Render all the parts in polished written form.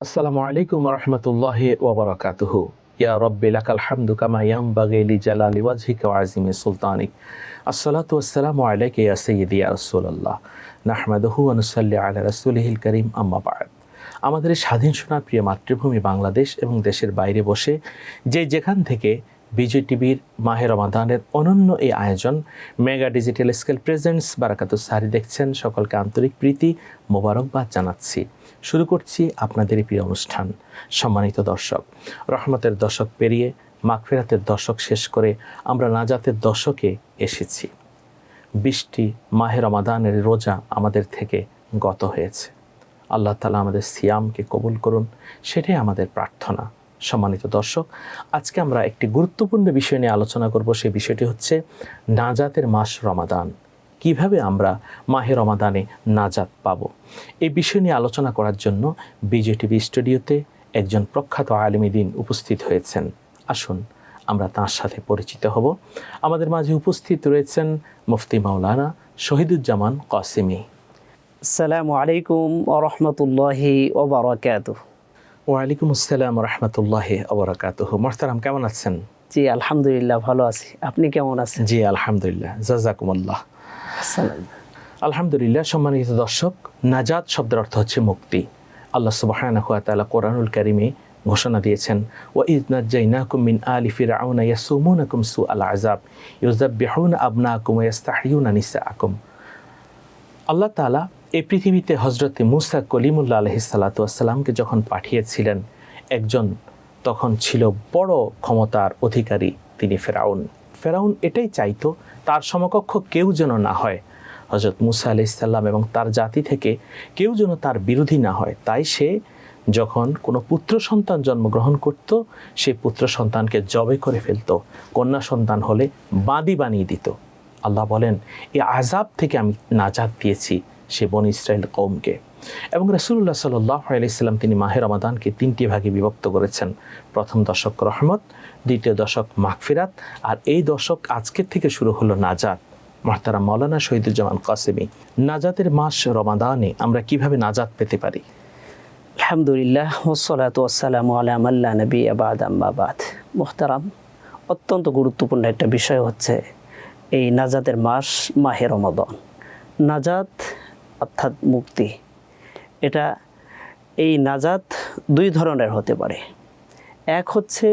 আসসালামু আলাইকুম রহমতুল্লাহি ওবরাকাতুহু। ইয়া রব্বি লাকাল হামদু কামা ইয়ানবাগি লিজালালি ওয়াজহিকা ওয়া আযিমি সুলতানিক। আসসালাতু ওয়াসসালামু আলাইকা ইয়া সাইয়্যিদি ইয়া রাসূলুল্লাহ। নাহমাদুহু ওয়া নুসাল্লি আলা রাসূলিহিল কারীম, আম্মা বা'দ। আমাদের এই স্বাধীন সোনার প্রিয় মাতৃভূমি বাংলাদেশ এবং দেশের বাইরে বসে যেখান থেকে বিজয় টিভির মাহে রমাদানের অনন্য এই আয়োজন মেগা ডিজিটাল স্কেল প্রেজেন্টস বারাকাতুস সাহরি দেখছেন, সকলকে আন্তরিক প্রীতি মোবারকবাদ জানাচ্ছি। শুরু করছি আপনাদের এই প্রিয় অনুষ্ঠান। সম্মানিত দর্শক, রহমতের দশক পেরিয়ে মাগফিরাতের দশক শেষ করে আমরা নাজাতের দশকে এসেছি। 20টি মাহে রমাদানের রোজা আমাদের থেকে গত হয়েছে। আল্লাহ তাআলা আমাদের সিয়ামকে কবুল করুন, সেটাই আমাদের প্রার্থনা। সম্মানিত দর্শক, আজকে আমরা একটি গুরুত্বপূর্ণ বিষয় নিয়ে আলোচনা করব। সেই বিষয়টি হচ্ছে নাজাতের মাস রমাদান। কিভাবে আমরা মাহে রমাদানে নাজাত পাব, এই বিষয় নিয়ে আলোচনা করার জন্য বিজয় টিভি স্টুডিওতে একজন প্রখ্যাত আলেম দ্বীন উপস্থিত হয়েছেন। আসুন আমরা তাঁর সাথে পরিচিত হব। আমাদের মাঝে উপস্থিত রয়েছেন মুফতি মাওলানা শহীদুজ্জামান কাসেমি। আসসালামু আলাইকুম ওয়া রাহমাতুল্লাহি ওয়া বারাকাতুহু। ওয়ালাইকুম আসসালাম রহমতুল্লাহি ওয়া বারাকাতুহু। মোহতারাম, কেমন আছেন? জি আলহামদুলিল্লাহ, ভালো আছি। আপনি কেমন আছেন? জি আলহামদুলিল্লাহ, জাযাকুমুল্লাহ। আলহামদুলিল্লাহ। সম্মানিত দর্শক, নাজাত শব্দের অর্থ হচ্ছে মুক্তি। আল্লাহ সুবহানাহু ওয়া তাআলা কোরআনুল কারীমে ঘোষণা দিয়েছেন, ওয়া ইয নাজ্জাইনাকুম মিন আলি ফিরআউনা ইয়াসুমুনাকুম সুআল আযাব ইউযাব্বিহুনা আবনাকুম ওয়া ইস্তাহইয়ুনা নিসাআকুম। আল্লাহ তাআলা এই পৃথিবীতে হযরতে মূসা কলিমুল্লাহ আলাইহিস সালাতু ওয়াস সালামকে যখন পাঠিয়েছিলেন, একজন তখন ছিল বড় ক্ষমতার অধিকারী, তিনি ফেরাউন। ফেরাউন এটাই চাইতো তার সমকক্ষ কেউ যেন না হয়, হযরত মূসা আলাইহিস সালাম এবং তার জাতি থেকে কেউ যেন তার বিরোধী না হয়। তাই সে যখন কোনো পুত্র সন্তান জন্মগ্রহণ করত, সেই পুত্র সন্তানকে জবে করে ফেলত, কন্যা সন্তান হলে বাদী বানিয়ে দিত। আল্লাহ বলেন, এই আযাব থেকে আমি নাজাত দিয়েছি সে বনী ইসরাইল কওমকে। এবং রাসূলুল্লাহ সাল্লাল্লাহু আলাইহি ওয়াসাল্লাম তিনি মাহে রমাদানকে 3টি ভাগে বিভক্ত করেছেন। প্রথম দশক রহমত, দ্বিতীয় দশক মাগফিরাত, আর এই দশক আজকের থেকে শুরু হলো নাজাত। মুহতারাম মাওলানা শহীদুজ্জামান কাসেমি, নাজাতের মাস রমাদানে আমরা কিভাবে নাজাত পেতে পারি? আলহামদুলিল্লাহ ওয়াসসালাতু ওয়াসসালামু আলা মান লা নাবিয়্যা বা'দা, আম্মা বা'দ। মুহতারাম, অত্যন্ত গুরুত্বপূর্ণ একটা বিষয় হচ্ছে এই নাজাতের মাস মাহে রমাদান। নাজাত অর্থাৎ মুক্তি, এই নাজাত 2 ধরনের হতে পারে। এক হচ্ছে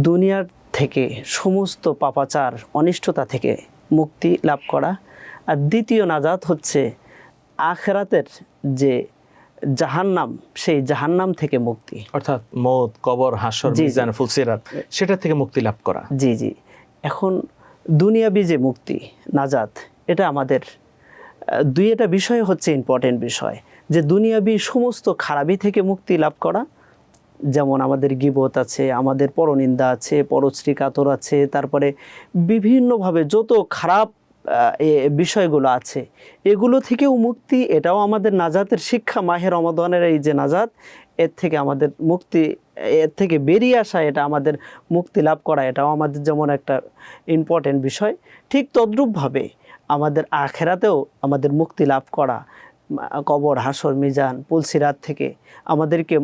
দুনিয়ার থেকে সমস্ত পাপাচার অনিষ্টতা থেকে মুক্তি লাভ করা, আর দ্বিতীয় নাজাত হচ্ছে আখিরাতের যে জাহান্নাম, সেই জাহান্নাম থেকে মুক্তি, অর্থাৎ মওত, কবর, হাসর, মিজান, ফুলসিরাত, সেটা থেকে মুক্তি লাভ করা। জি জি। এখন দুনিয়াবি যে মুক্তি, নাজাত, এটা আমাদের দুইটা বিষয় হচ্ছে ইম্পর্টেন্ট বিষয়। যে দুনিয়াবি সমস্ত খারাপি থেকে মুক্তি লাভ করা, যেমন আমাদের গীবত আছে, আমাদের পরনিন্দা আছে, পরশ্রী কাতর আছে, তারপরে বিভিন্নভাবে যত খারাপ বিষয়গুলো আছে, এগুলো থেকেও মুক্তি। এটাও আমাদের নাজাতের শিক্ষা। মাহে রমাদানের এই যে নাজাত, এর থেকে আমাদের মুক্তি, এর থেকে বেরিয়ে আসা, এটা আমাদের মুক্তি লাভ করা, এটাও আমাদের যেমন একটা ইম্পর্টেন্ট বিষয়। ঠিক তদ্রূপভাবে আমাদের আখিরাতেও আমাদের মুক্তি লাভ করা, কবর, হাসর, মিজান, পুলসিরাত থেকে আমাদেরকে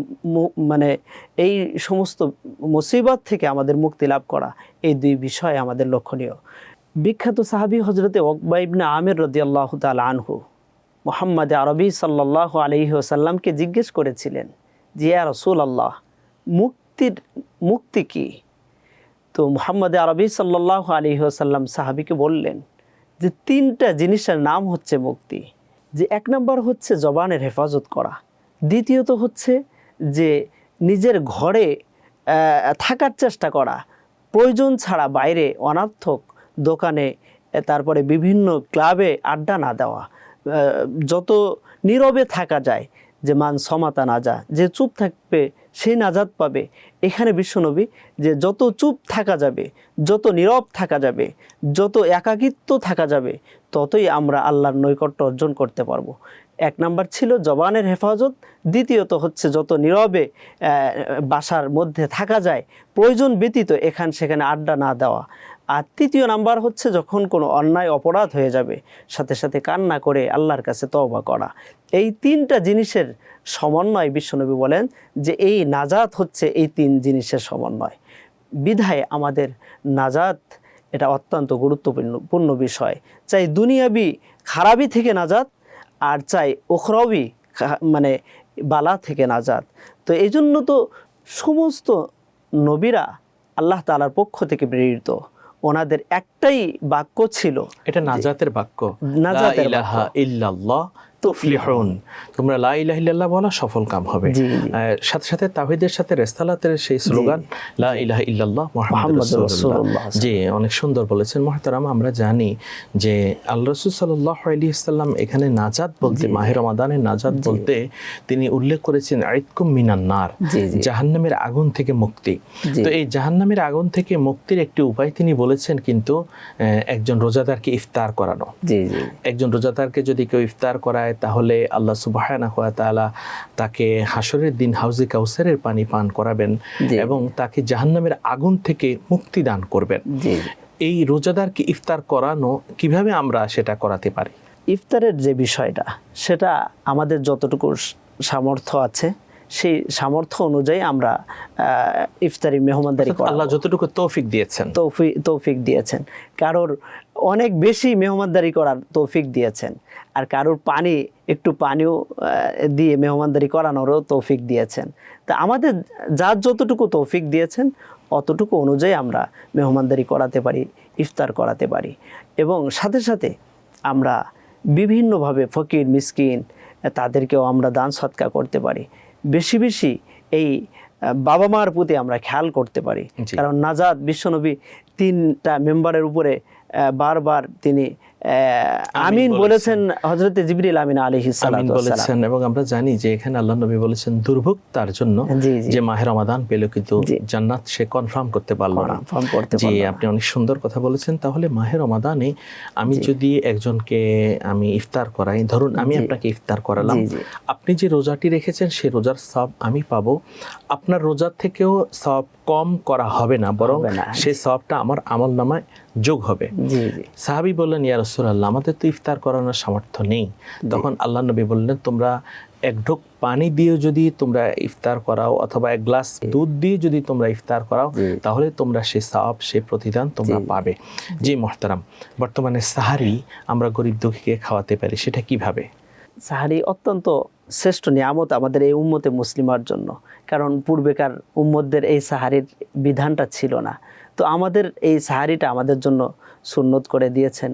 মানে এই সমস্ত মুসিবত থেকে আমাদের মুক্তি লাভ করা, এই 2 বিষয় আমাদের লক্ষণীয়। বিখ্যাত সাহাবী হযরতে উকবা ইবনে আমির রাদিয়াল্লাহু তাআলা আনহু মুহাম্মদ আরবি সাল্লাল্লাহু আলাইহি ওয়াসাল্লামকে জিজ্ঞেস করেছিলেন যে, ইয়া রাসূলুল্লাহ, মুক্তি কি? তো মুহাম্মদ আরবি সাল্লাল্লাহু আলাইহি ওয়াসাল্লাম সাহাবীকে বললেন যে 3টা জিনিসের নাম হচ্ছে মুক্তি। যে 1 নম্বর হচ্ছে জবানের হেফাজত করা, দ্বিতীয়ত হচ্ছে যে নিজের ঘরে থাকার চেষ্টা করা, প্রয়োজন ছাড়া বাইরে অনর্থক দোকানে, তারপরে বিভিন্ন ক্লাবে আড্ডা না দেওয়া, যত নীরবে থাকা যায়, যে মান সমাতা নাজা, যে চুপ থাকবে সে নাজাত পাবে। এখানে বিশ্বনবী যে যত চুপ থাকা যাবে, যত নীরব থাকা যাবে, যত একাকিত্ব থাকা যাবে, ততই আমরা আল্লাহর নৈকট্য অর্জন করতে পারবো। 1 নম্বর ছিল জবানের হেফাজত, দ্বিতীয়ত হচ্ছে যত নীরবে বাসার মধ্যে থাকা যায়, প্রয়োজন ব্যতীত এখান সেখানে আড্ডা না দেওয়া, আর তৃতীয় নাম্বার হচ্ছে যখন কোনো অন্যায় অপরাধ হয়ে যাবে সাথে সাথে কান্না করে আল্লাহর কাছে তওবা করা। এই তিনটা জিনিসের সমন্বয় বিশ্বনবী বলেন যে এই নাজাত হচ্ছে এই তিন জিনিসের সমন্বয়। বিধায় আমাদের নাজাত এটা অত্যন্ত গুরুত্বপূর্ণ বিষয়, চাই দুনিয়াবি খারাপি থেকে নাজাত আর চাই উখরাবি মানে বালা থেকে নাজাত। তো এই জন্য তো সমস্ত নবীরা আল্লাহ তাআলার পক্ষ থেকে প্রেরিত, ওনাদের একটাই বাক্য ছিল, এটা নাজাতের বাক্য, নাজাতের লা ইলাহা ইল্লাল্লাহ তুফলিহুন, তোমরা লা ইলাহা ইল্লাল্লাহ বলা সফল কাম হবে। সাথে সাথে তাওহীদের সাথে রেসালাতের সেই স্লোগান লা ইলাহা ইল্লাল্লাহ মুহাম্মাদুর রাসূলুল্লাহ। জি, অনেক সুন্দর বলেছেন মুহতারাম। আমরা জানি যে আল্লাহ রাসূল সাল্লাল্লাহু আলাইহি ওয়াসাল্লাম এখানে নাজাত বলতে, মাহে রমাদানের নাজাত বলতে তিনি উল্লেখ করেছেন আইতকুম মিনান নার, জাহান্নামের আগুন থেকে মুক্তি। তো এই জাহান্নামের আগুন থেকে মুক্তির একটি উপায় তিনি বলেছেন কিন্তু একজন রোজাদারকে ইফতার করানো। একজন রোজাদারকে যদি কেউ ইফতার করায় তাহলে আল্লাহ সুবহানাহু ওয়া তাআলা তাকে হাসরের দিন হাউজে কাউসারের পানি পান করাবেন এবং তাকে জাহান্নামের আগুন থেকে মুক্তি দান করবেন। এই রোজাদারকে ইফতার করানো কিভাবে আমরা সেটা করাতে পারি? ইফতারের যে বিষয়টা সেটা আমাদের যতটুকু সামর্থ্য আছে সেই সামর্থ্য অনুযায়ী আমরা ইফতারি মেহমানদারি করি। আল্লাহ যতটুকু তৌফিক তৌফিক দিয়েছেন, কারোর অনেক বেশি মেহমানদারি করার তৌফিক দিয়েছেন, আর কারোর একটু পানিও দিয়ে মেহমানদারি করানোরও তৌফিক দিয়েছেন। তা আমাদের যার যতটুকু তৌফিক দিয়েছেন অতটুকু অনুযায়ী আমরা মেহমানদারি করাতে পারি, ইফতার করাতে পারি। এবং সাথে সাথে আমরা বিভিন্নভাবে ফকির মিসকিন তাদেরকেও আমরা দান সৎকার করতে পারি। বেশি বেশি এই বাবা মার প্রতি আমরা খেয়াল করতে পারি, কারণ নাজাত বিশ্বনবী 3টা মেম্বারের উপরে বারবার তিনি আমিন বলেছেন, হযরতে জিবরিল আমিন আলাইহিস সালাতু ওয়াস সালাম। এবং আমরা জানি যে এখানে আল্লাহ নবী বলেছেন দুর্ভোগ তার জন্য যে মাহে রমাদান পেল কিন্তু জান্নাত সে কনফার্ম করতে পারলো না। জি, আপনি অনেক সুন্দর কথা বলেছেন। তাহলে মাহে রমাদানে আমি যদি একজনকে আমি ইফতার করাই, ধরুন আমি আপনাকে ইফতার করালাম, আপনি যে রোজাটি রেখেছেন সেই রোজার সওয়াব আমি পাবো, আপনার রোজার থেকেও সওয়াব কম করা হবে না, বরং সেই সওয়াবটা আমার আমলনামায় যোগ হবে। সাহাবী বললেন, ইয়া রাসূলুল্লাহ, আমাদের তো ইফতার করানোর সামর্থ্য নেই। তখন আল্লাহ নবী বললেন, তোমরা এক ঢোক পানি দিয়ে যদি তোমরা ইফতার করাও অথবা এক গ্লাস দুধ দিয়ে যদি তোমরা ইফতার করাও তাহলে তোমরা সেই সওয়াব, সেই প্রতিদান তোমরা পাবে। জি মুহতারাম, বর্তমানে সাহারি আমরা গরিব দুঃখীকে খাওয়াতে পারি, সেটা কিভাবে? সাহারি অত্যন্ত শ্রেষ্ঠ নিয়ামত আমাদের এই উম্মতে মুসলিমার জন্য, কারণ পূর্বেকার উম্মতদের এই সাহারির বিধানটা ছিল না। তো আমাদের এই সাহারিটা আমাদের জন্য সুন্নত করে দিয়েছেন।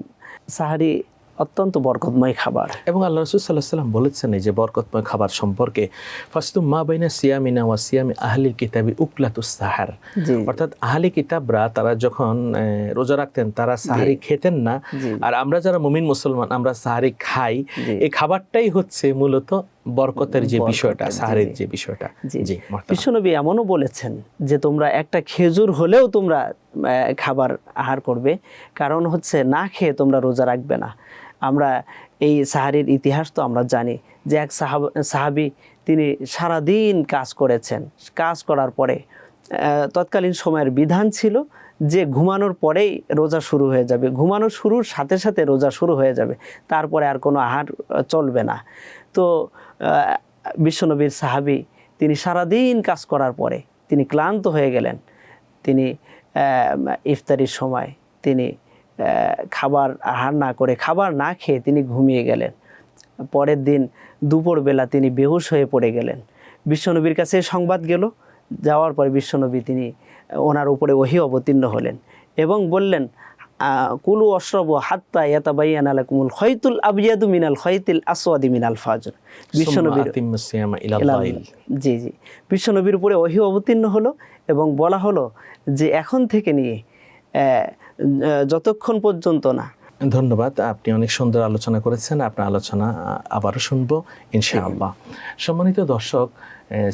সাহারি অত্যন্ত বরকতময় খাবার, এবং আল্লাহ রাসূল সাল্লাল্লাহু আলাইহি ওয়াসাল্লাম বলেছেন এই যে বরকতময় খাবার সম্পর্কে, ফাসতুম মা বাইনা সিয়ামিনা ওয়া সিয়ামি আহলিল কিতাবি উকলাতুস সাহার, অর্থাৎ আহলি কিতাবরা তারা যখন রোজা রাখতেন তারা সাহারি খেতেন না, আর আমরা যারা মুমিন মুসলমান আমরা সাহারি খাই। এই খাবারটাই হচ্ছে মূলত বরকতের যে বিষয়টা, সাহারের যে বিষয়টা। জি, বিশ্বনবী এমনও বলেছেন যে তোমরা একটা খেজুর হলেও তোমরা খাবার আহার করবে, কারণ হচ্ছে না খেয়ে তোমরা রোজা রাখবে না। আমরা এই সাহারির ইতিহাস তো আমরা জানি যে এক সাহাবী তিনি সারাদিন কাজ করেছেন, কাজ করার পরে তৎকালীন সময়ের বিধান ছিল যে ঘুমানোর পরেই রোজা শুরু হয়ে যাবে, ঘুমানোর শুরুর সাথে সাথে রোজা শুরু হয়ে যাবে, তারপরে আর কোনো আহার চলবে না। তো বিশ্বনবীর সাহাবী তিনি সারাদিন কাজ করার পরে তিনি ক্লান্ত হয়ে গেলেন, তিনি ইফতারির সময় তিনি খাবার আহার না করে, খাবার না খেয়ে তিনি ঘুমিয়ে গেলেন। পরের দিন দুপুরবেলা তিনি বেহুশ হয়ে পড়ে গেলেন। বিশ্বনবীর কাছে সংবাদ গেল, যাওয়ার পরে বিশ্বনবী তিনি ওনার উপরে ওহী অবতীর্ণ হলেন এবং বললেন, কুলু অশরাবু হাত্তা ইয়াতাবাইয়ানা লাকুমুল খাইতুল আবয়াদু মিনাল খাইতিল আসওয়াদি মিনাল ফাজর। বিশ্বনবীর উপরে ওহী অবতীর্ণ হলো এবং বলা হলো যে এখন থেকে নিয়ে যতক্ষণ পর্যন্ত না। ধন্যবাদ, আপনি অনেক সুন্দর আলোচনা করেছেন। আপনার আলোচনা আবারও শুনবো ইনশাআল্লাহ। সম্মানিত দর্শক,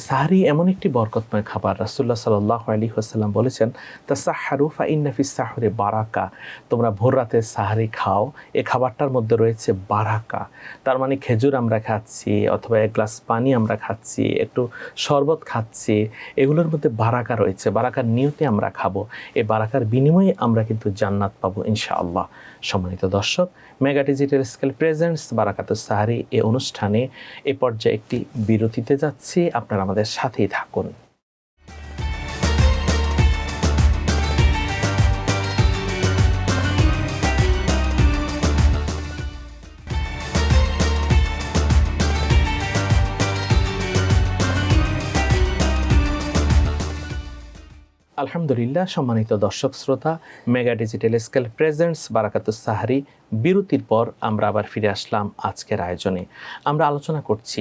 সাহারি এমন একটি বরকতময় খাবার, রাসূলুল্লাহ সাল্লাল্লাহু আলাইহি ওয়াসাল্লাম বলেছেন, তাসাহহারু ফা ইন্না ফিস সাহরি বারাকা, তোমরা ভোর রাতে সাহারি খাও, এই খাবারটার মধ্যে রয়েছে বারাকা। তার মানে খেজুর আমরা খাচ্ছি অথবা এক গ্লাস পানি আমরা খাচ্ছি, একটু শরবত খাচ্ছি, এগুলোর মধ্যে বারাকা রয়েছে, বারাকার নিয়তে আমরা খাবো, এই বারাকার বিনিময়ে আমরা কিন্তু জান্নাত পাবো ইনশাআল্লাহ। সম্মানিত দর্শক, মেগা ডিজিটাল স্কেল প্রেজেন্টস বারাকাতুস সাহারি এই অনুষ্ঠানে এ পর্যায়ে একটি বিরতিতে যাচ্ছি, আপনারা আমাদের সাথেই থাকুন। আলহামদুলিল্লাহ, সম্মানিত দর্শক শ্রোতা, মেগা ডিজিটাল স্কেল প্রেজেন্টস বারাকাতুস সাহারি বিরতির পর আমরা আবার ফিরে আসলাম আজকের আয়োজনে। আমরা আলোচনা করছি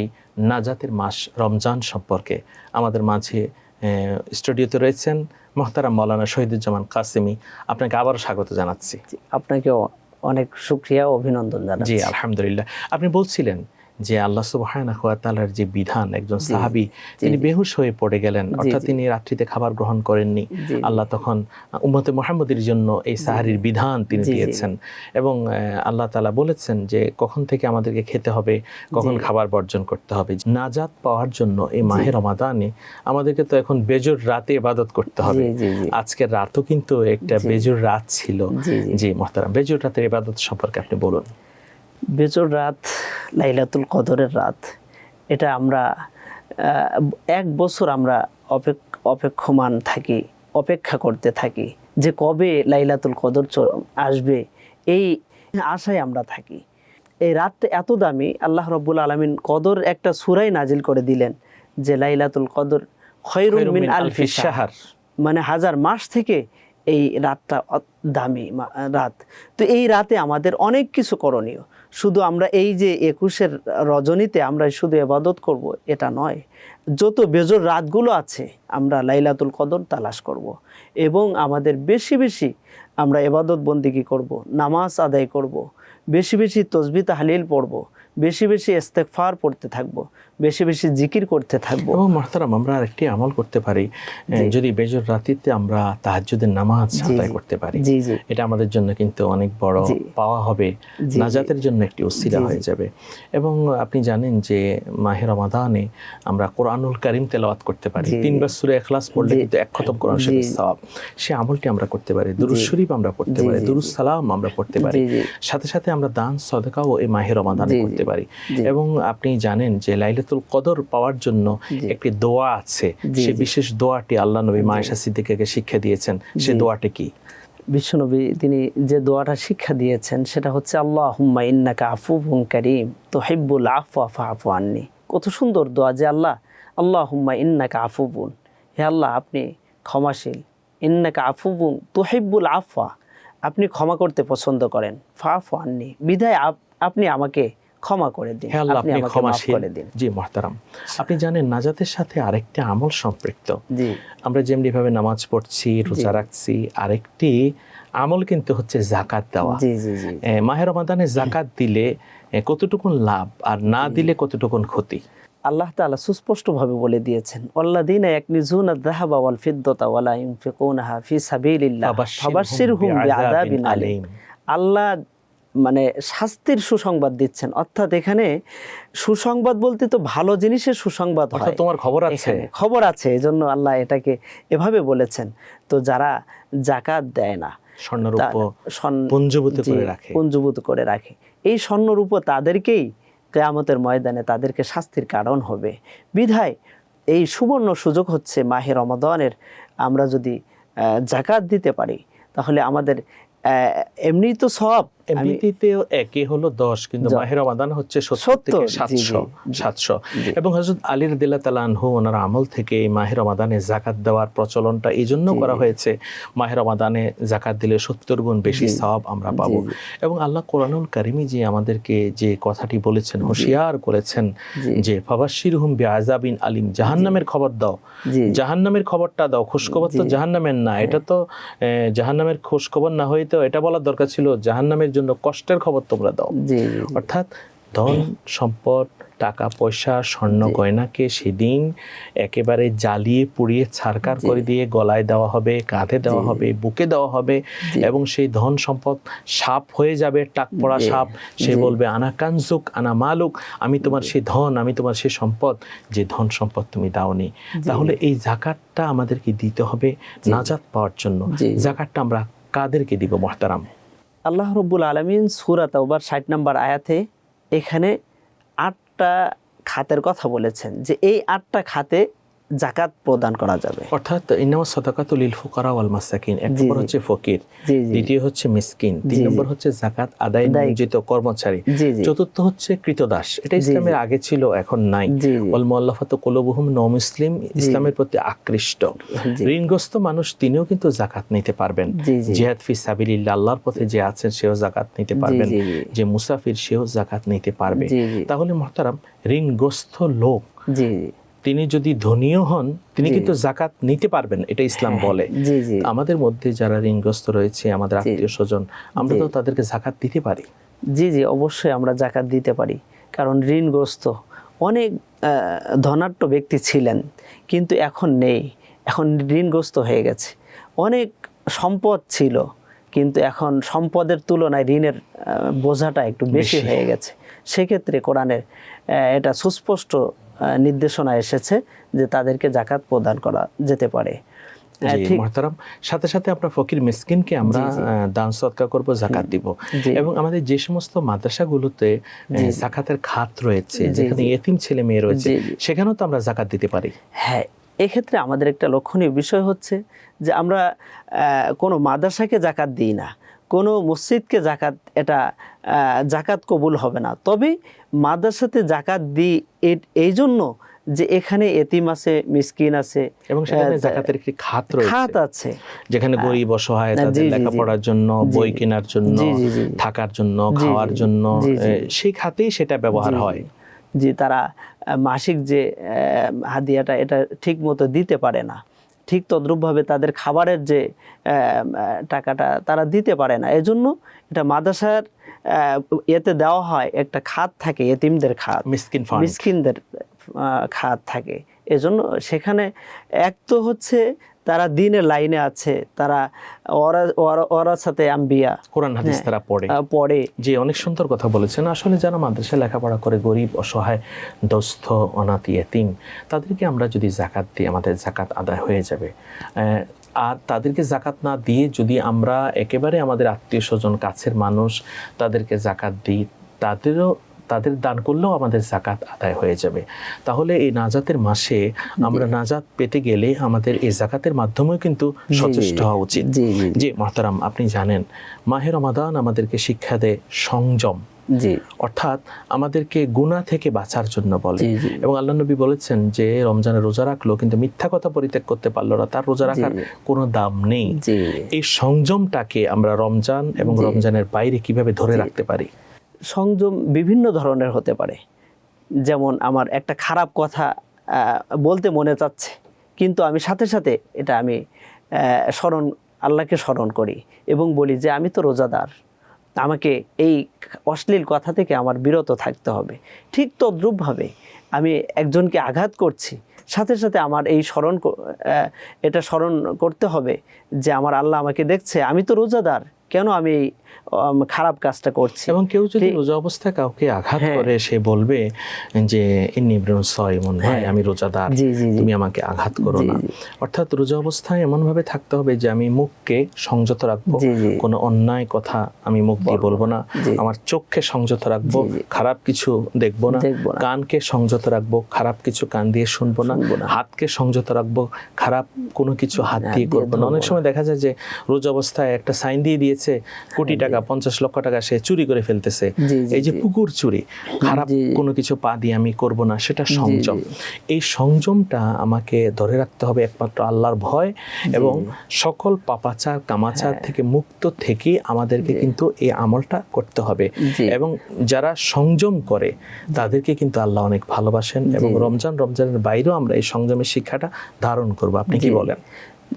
নাজাতের মাস রমজান সম্পর্কে। আমাদের মাঝে স্টুডিওতে রয়েছেন মোহতারাম মাওলানা শহীদুজ্জামান কাসেমি, আপনাকে আবারও স্বাগত জানাচ্ছি। আপনাকেও অনেক শুকরিয়া ও অভিনন্দন জানাচ্ছি। জি আলহামদুলিল্লাহ। আপনি বলছিলেন যে আল্লাহ সুবহানাহু ওয়া তাআলার যে বিধান, একজন সাহাবী তিনি বেহুশ হয়ে পড়ে গেলেন, অর্থাৎ তিনি রাত্রিতে খাবার গ্রহণ করেননি। আল্লাহ তখন উম্মতে মুহাম্মদের জন্য এই সাহারির বিধান তিনি দিয়েছেন এবং আল্লাহ তাআলা বলেছেন যে কখন থেকে আমাদেরকে খেতে হবে, কখন খাবার বর্জন করতে হবে। নাজাত পাওয়ার জন্য এই মাহে রমাদানে আমাদেরকে তো এখন বেজোর রাতে ইবাদত করতে হবে। আজকের রাতও কিন্তু একটা বেজোর রাত ছিল। জি মুহতারাম, বেজোর রাতের ইবাদত সম্পর্কে আপনি বলুন। বেজোর রাত, লাইলাতুল কদরের রাত, এটা আমরা এক বছর আমরা অপেক্ষমান থাকি, অপেক্ষা করতে থাকি যে কবে লাইলাতুল কদর আসবে, এই আশায় আমরা থাকি। এই রাতটা এত দামি, আল্লাহ রাব্বুল আলামিন কদর একটা সূরাই নাজিল করে দিলেন যে লাইলাতুল কদর খায়রুম মিন আলফি শাহর, মানে হাজার মাস থেকে এই রাতটা দামি রাত। তো এই রাতে আমাদের অনেক কিছু করণীয়। শুধু আমরা এই যে 21-এর রজনীতে আমরা শুধু ইবাদত করব এটা নয়, যত বেজোর রাতগুলো আছে আমরা লাইলাতুল কদর তালাশ করব এবং আমাদের বেশি বেশি আমরা ইবাদত বন্দেগী করব, নামাজ আদায় করব, বেশি বেশি তাসবিহ তাহলিল পড়ব, বেশি বেশি ইস্তেগফার পড়তে থাকব, বেশি বেশি জিকির করতে থাকবো। এবং মুহতারাম, আমরা আরেকটি আমল করতে পারি, যদি বেজোর রাতিতে আমরা তাহাজ্জুদের নামাজ আদায় করতে পারি, এটা আমাদের জন্য কিন্তু অনেক বড় পাওয়া হবে, নাজাতের জন্য একটি ওসিলা হয়ে যাবে। এবং আপনি জানেন যে মাহে রমাদানে আমরা কোরআনুল কারীম তেলাওয়াত করতে পারি, 3 বার সূরা ইখলাস পড়লে কিন্তু 1 খতম কোরআন শরীফ সওয়াব। সেই আমলটি আমরা করতে পারি, দুরূদ শরীফ আমরা পড়তে পারি, দুরূদ সালাম আমরা পড়তে পারি, সাথে সাথে আমরা দান সদকাও এই মাহে রমাদানে করতে পারি। এবং আপনি জানেন যে লাইলাতুল কদর পাওয়ার জন্য একটি দোয়া আছে, সেই বিশেষ দোয়াটি আল্লাহ নবী মা আয়েশা সিদ্দিকাকে শিক্ষা দিয়েছেন। সেই দোয়াটি কি? বিশ্বনবী তিনি যে দোয়াটা শিক্ষা দিয়েছেন সেটা হচ্ছে আল্লাহুম্মা ইন্নাকা আফুউন কারীম তুহিব্বুল আফওয়া ফাআফু আন্নি। কত সুন্দর দোয়া যে আল্লাহুম্মা ইন্নাকা আফুউন, হে আল্লাহ আপনি ক্ষমাশীল, ইন্নাকা আফুউন তুহিব্বুল আফওয়া, আপনি ক্ষমা করতে পছন্দ করেন, ফাআফু আন্নি, বিধায় আপনি আমাকে ক্ষমা করে দিন, আপনি আমাকে মাফ করে দিন। জি মুহতারাম, আপনি জানেন নাজাতের সাথে আরেকটি আমল সম্পৃক্ত। জি, আমরা যেমনি ভাবে নামাজ পড়ছি, রোজা রাখছি, আরেকটি আমল কিন্তু হচ্ছে যাকাত দেওয়া। জি জি জি। মাহে রমাদানে যাকাত দিলে কতটুকুন লাভ আর না দিলে কতটুকুন ক্ষতি? আল্লাহ তাআলা সুস্পষ্টভাবে বলে দিয়েছেন, ওয়াল্লাযীনা ইয়াকনিজুনা আয-যাহাবা ওয়াল ফিদ্দাতা ওয়া লা ইউনফিকুনাহা ফি সাবিলিল্লাহ ফাবাশশিরহুম বিআযাবিন আলীম। আল্লাহ মানে শাস্তির সুসংবাদ দিচ্ছেন, অর্থাৎ এখানে সুসংবাদ বলতে তো ভালো জিনিসের সুসংবাদ হয়, তোমার খবর আছে, খবর আছে, এজন্য আল্লাহ এটাকে এভাবে বলেছেন। তো যারা যাকাত দেয় না, স্বর্ণরূপা পুঞ্জীভূত করে রাখে, এই স্বর্ণরূপা তাদেরকেই কিয়ামতের ময়দানে তাদেরকে শাস্তির কারণ হবে। বিধায় এই সুবর্ণ সুযোগ হচ্ছে মাহে রমাদানের, আমরা যদি যাকাত দিতে পারি তাহলে আমাদের এমনি তো সওয়াব, এমনিতেও একই হলো 10, কিন্তু মাহে রমাদান হচ্ছে 70 থেকে 700। এবং হযরত আলী রাদিয়াল্লাহু তাআলা আনহু ওনার আমল থেকে এই মাহে রমাদানে যাকাত দেওয়ার প্রচলনটা এই জন্য করা হয়েছে, মাহে রমাদানে যাকাত দিলে 70 গুণ বেশি সওয়াব আমরা পাবো। এবং আল্লাহ কোরআনুল কারীমে যে আমাদেরকে যে কথাটি বলেছেন, হুঁশিয়ার করেছেন যে ফাবাশশিরহুম বিআযাবিন আলীম, জাহান্নামের খবর দাও, জাহান্নামের খবরটা দাও, খুশখবর তো জাহান্নামের না, এটা তো জাহান্নামের খুশখবর না হইতো এটা বলার দরকার ছিল, জাহান্নামের জন্য কষ্টের খবর তোমরা দাও। অর্থাৎ ধন সম্পদ, টাকা পয়সা, স্বর্ণ গয়নাকে সেদিন একেবারে জ্বালিয়ে পুড়িয়ে ছারকার করে দিয়ে গলায় দেওয়া হবে, কাঁধে দেওয়া হবে, বুকে দেওয়া হবে, এবং সেই ধন সম্পদ সাপ হয়ে যাবে, টাক পড়া সাপ। সে বলবে আনা কানজুক আনা মালুক, আমি তোমার সেই ধন, আমি তোমার সেই সম্পদ, যে ধন সম্পদ তুমি দাওনি। তাহলে এই যাকাতটা আমাদেরকে দিতে হবে নাজাত পাওয়ার জন্য। যাকাতটা আমরা কাদেরকে দিব মুহতারাম? আল্লাহ রাব্বুল আলামিন সূরা তাওবার 60 নম্বর আয়াতে এখানে 8টা খাতের কথা বলেছেন, যে এই 8টা খাতে যাকাত প্রদান করা যাবে। অর্থাৎ ইন্নামাস সাদাকাতু লিল ফুকারা ওয়াল মাসাকিন, এক নম্বর হচ্ছে ফকির, দ্বিতীয় হচ্ছে মিসকিন, তিন নম্বর হচ্ছে যাকাত আদায় নিয়োজিত কর্মচারী, চতুর্থ হচ্ছে কৃতদাস। এটা ইসলামের আগে ছিল, এখন নাই। ওয়াল মুআল্লাফাতু কুলুবুহুম, নও-মুসলিম, ইসলামের প্রতি আকৃষ্ট ঋণগ্রস্ত মানুষ, তিনিও কিন্তু যাকাত নিতে পারবেন। জিহাদ ফি সাবিলিল্লাহ, আল্লাহর পথে যে আছেন সেও যাকাত নিতে পারবেন, যে মুসাফির সেও যাকাত নিতে পারবে। তাহলে মুহতারাম, ঋণগ্রস্ত লোক তিনি যদি ধনীও হন, তিনি কিন্তু যাকাত নিতে পারবেন, এটা ইসলাম বলে। আমাদের মধ্যে যারা ঋণগ্রস্ত রয়েছে, আমাদের আত্মীয় স্বজন, আমরা তো তাদেরকে যাকাত দিতে পারি। জি, অবশ্যই আমরা যাকাত দিতে পারি। কারণ ঋণগ্রস্ত অনেক ধনাঢ্য ব্যক্তি ছিলেন, কিন্তু এখন নেই, এখন ঋণগ্রস্ত হয়ে গেছে। অনেক সম্পদ ছিল, কিন্তু এখন সম্পদের তুলনায় ঋণের বোঝাটা একটু বেশি হয়ে গেছে। সেক্ষেত্রে কোরআনের এটা সুস্পষ্ট নির্দেশনা এসেছে যে তাদেরকে যাকাত প্রদান করা যেতে পারে। মুহতারাম, সাথে সাথে আমরা ফকির মিসকিনকে আমরা দান সদকা করব, যাকাত দিব। এবং আমাদের যে সমস্ত মাদ্রাসাগুলোতে যাকাতের খাত রয়েছে, যেখানে এতিম ছেলে মেয়ে রয়েছে, সেখানেও তো আমরা যাকাত দিতে পারি। হ্যাঁ, এক্ষেত্রে আমাদের একটা লক্ষণীয় বিষয় হচ্ছে যে আমরা কোনো মাদ্রাসাকে যাকাত দিই না, কোনো মসজিদকে যাকাত, এটা যাকাত কবুল হবে না। তবে মাদ্রাসাতে যাকাত দিই এই জন্য যে এখানে এতিম আছে, মিসকিন আছে, এবং সেখানে যাকাতের একটি খাত রয়েছে, খাত আছে, যেখানে গরিব অসহায় তাদের লেখাপড়ার জন্য, বই কেনার জন্য, থাকার জন্য, খাওয়ার জন্য, সেই খাতেই সেটা ব্যবহার হয়। জি, তারা মাসিক যে হাদিয়াটা এটা ঠিক মতো দিতে পারে না, ঠিক তদ্রূপভাবে তাদের খাবারের যে টাকাটা তারা দিতে পারে না। এজন্য এটা মাদ্রাসার এতে দেওয়া হয়, একটা খাত থাকে, এতিমদের খাত, মিসকিনদের খাত থাকে। এজন্য সেখানে এক তো হচ্ছে তারা দিনের লাইনে আছে, তারা ওরা সাথে আম্বিয়া, কোরআন হাদিস তারা পড়ে। যে অনেক সুন্দর কথা বলেছেন। আসলে যারা মাদ্রাসায় লেখাপড়া করে, গরিব অসহায় দুস্থ অনাথ এতিম, তাদেরকে আমরা যদি যাকাত দিই, আমাদের যাকাত আদায় হয়ে যাবে। আর তাদেরকে যাকাত না দিয়ে যদি আমরা একেবারে আমাদের আত্মীয় স্বজন, কাছের মানুষ, তাদেরকে যাকাত দিই, তাদের দান করলেও আমাদের যাকাত আদায় হয়ে যাবে। তাহলে এই নাজাতের মাসে আমরা নাজাত পেতে গেলে আমাদের এই যাকাতের মাধ্যমেও কিন্তু সচেষ্ট হওয়া উচিত। জি মুহতারাম, আপনি জানেন মাহে রমাদান আমাদেরকে শিক্ষা দেয় সংযম। অর্থাৎ আমাদেরকে গুনাহ থেকে বাঁচার জন্য বলে। এবং আল্লাহ নবী বলেছেন যে রমজানে রোজা রাখলো কিন্তু মিথ্যা কথা পরিত্যাগ করতে পারলো না, তার রোজা রাখার কোনো দাম নেই। এই সংযমটাকে আমরা রমজান এবং রমজানের বাইরে কিভাবে ধরে রাখতে পারি? সংযম বিভিন্ন ধরনের হতে পারে। যেমন আমার একটা খারাপ কথা বলতে মনে চাচ্ছে, কিন্তু আমি সাথে সাথে এটা আমি আল্লাহকে স্মরণ করি এবং বলি যে আমি তো রোজাদার, আমাকে এই অশ্লীল কথা থেকে আমার বিরত থাকতে হবে। ঠিক তদ্রূপভাবে আমি একজনকে আঘাত করছি, সাথে সাথে আমার এই এটা স্মরণ করতে হবে যে আমার আল্লাহ আমাকে দেখছে, আমি তো রোজাদার, কেন আমি এই খারাপ কাজটা করছি। এবং কেউ যদি রোজা অবস্থায় কাউকে আঘাত করে, সে বলবে যে ইন্নী ইবনুন সাইমুন, ভাই আমি রোজাদার, তুমি আমাকে আঘাত করো না। অর্থাৎ রোজা অবস্থায় এমন ভাবে থাকতে হবে যে আমি মুখকে সংযত রাখবো, কোনো অন্যায় কথা আমি মুখ দিয়ে বলবো না, আমার চোখকে সংযত রাখবো, খারাপ কিছু দেখবো না, কানকে সংযত রাখবো, খারাপ কিছু কান দিয়ে শুনবো না, হাতকে সংযত রাখবো, খারাপ কোনো কিছু হাত দিয়ে করবো না। অনেক সময় দেখা যায় যে রোজা অবস্থায় একটা সাইন দিয়ে দিয়েছে, কোটি টাকা 50 লক্ষ টাকা সে চুরি করে ফেলতেছে। এই যে পুকুর চুরি, খারাপ কোনো কিছু পা দিয়ে আমি করব না, সেটা সংযম। এই সংযমটা আমাকে ধরে রাখতে হবে একমাত্র আল্লাহর ভয় এবং সকল পাপাচার কামাচার থেকে মুক্ত থেকে আমাদেরকে কিন্তু এই আমলটা করতে হবে। এবং যারা সংযম করে তাদেরকে কিন্তু আল্লাহ অনেক ভালোবাসেন এবং রমজানের বাইরেও আমরা এই সংযমের শিক্ষাটা ধারণ করব। আপনি কি বলেন?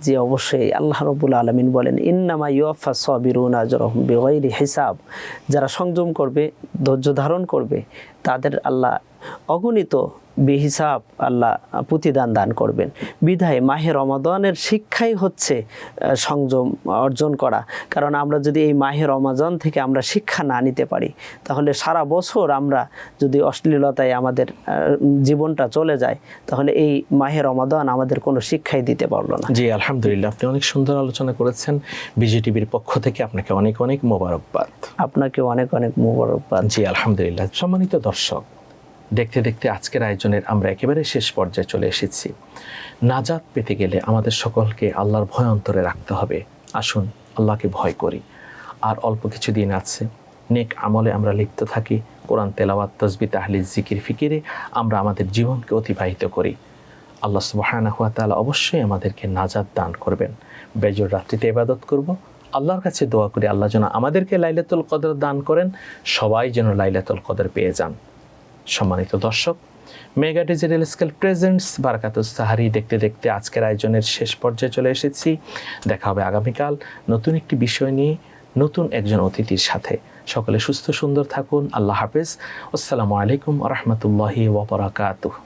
জি অবশ্যই। আল্লাহ রাব্বুল আলামিন বলেন, ইন্নামা ইউয়াফফাস সাবিরুনা আজরাহুম বিগাইরি হিসাব। যারা সংযম করবে, ধৈর্য ধারণ করবে, তাদের আল্লাহ অগণিত বেহিসাব আল্লাহ প্রতিদান দান করবেন। বিধায় মাহে রমাদানের শিক্ষাই হচ্ছে সংযম অর্জন করা। কারণ আমরা যদি এই মাহে রমাদান থেকে আমরা শিক্ষা না নিতে পারি, তাহলে সারা বছর আমরা যদি অশ্লীলতায় আমাদের জীবনটা চলে যায়, তাহলে এই মাহে রমাদান আমাদের কোনো শিক্ষাই দিতে পারলো না। জি আলহামদুলিল্লাহ, আপনি অনেক সুন্দর আলোচনা করেছেন। বিজিটিভির পক্ষ থেকে আপনাকে অনেক অনেক মোবারকবাদ। আপনাকেও অনেক অনেক মোবারকবাদ। জি আলহামদুলিল্লাহ। সম্মানিত দর্শক, দেখতে দেখতে আজকের আয়োজনের আমরা একেবারে শেষ পর্যায়ে চলে এসেছি। নাজাত পেতে গেলে আমাদের সকলকে আল্লাহর ভয় অন্তরে রাখতে হবে। আসুন আল্লাহকে ভয় করি। আর অল্প কিছু দিন আছে, নেক আমলে আমরা লিপ্ত থাকি, কোরআন তেলাওয়াত, তাসবিহ, তাহলিল, জিকির, ফিকিরে আমরা আমাদের জীবনকে অতিবাহিত করি। আল্লাহ সুবহানাহু ওয়া তাআলা অবশ্যই আমাদেরকে নাজাত দান করবেন। বেজর রাত্রিতে ইবাদত করব, আল্লাহর কাছে দোয়া করি আল্লাহ যেন আমাদেরকে লাইলাতুল কদর দান করেন, সবাই যেন লাইলাতুল কদর পেয়ে যান। সম্মানিত দর্শক, মেগা ডিজিটাল স্কেল প্রেজেন্টস বারাকাতুস সাহারি দেখতে দেখতে আজকের আয়োজনের শেষ পর্যায়ে চলে এসেছি। দেখা হবে আগামীকাল নতুন একটি বিষয় নিয়ে, নতুন একজন অতিথির সাথে। সকলে সুস্থ সুন্দর থাকুন। আল্লাহ হাফেজ। আসসালামু আলাইকুম ওয়া রাহমাতুল্লাহি ওয়া বারাকাতুহু।